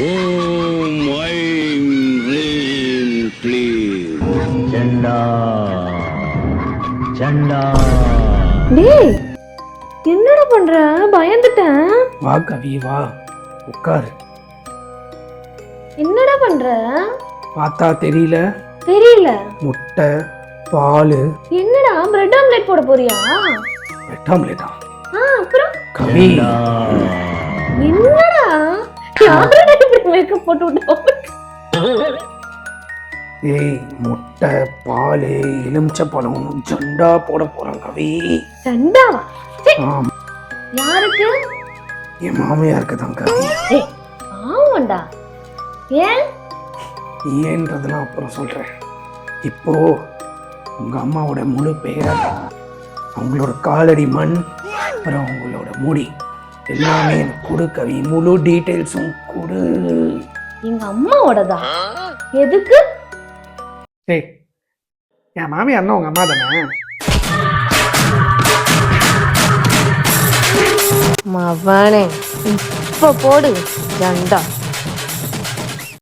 ஓம் I'm ரீம் க்ளீம் சண்டா சண்டா. டேய் என்னடா பண்ற? பயந்துட்டேன். வா கவி வா, உட்காரு. என்னடா பண்ற? பார்த்தா தெரியல? தெரியல. முட்டை, பால். என்னடா பிரெட் ஆம்லெட் போட போறியா? பிரெட் ஆம்லெட்டா? அப்புறம் கவி என்னடா யாரடா இப்படி மேக்கப் போட்டு விட்டா? ஏய், முட்டை, பால், எலுமிச்சை பழம், ஜண்டா போட போறான் கவி. சண்டாவா? ஆமா, யாருக்கு? என் மாமியாருக்கு தான் கவி. ஏய் ஆமாண்டா. ஏன்? ஏன்றதெல்லாம் அப்புறம் சொல்றேன். இப்போ உங்க அம்மாவோட முழு பெயர், அவங்களோட காலடி மண், அப்புறம் அவங்களோட முடி எல்லாமே எனக்கு கொடு கவி. முழு டீட்டெயில்ஸும் கொடு. எங்க அம்மாவோடதா? எதுக்கு? ஏய், என் மாமியார்னா உங்க அம்மா தானே? மவனே இப்ப போடு ஜண்டா.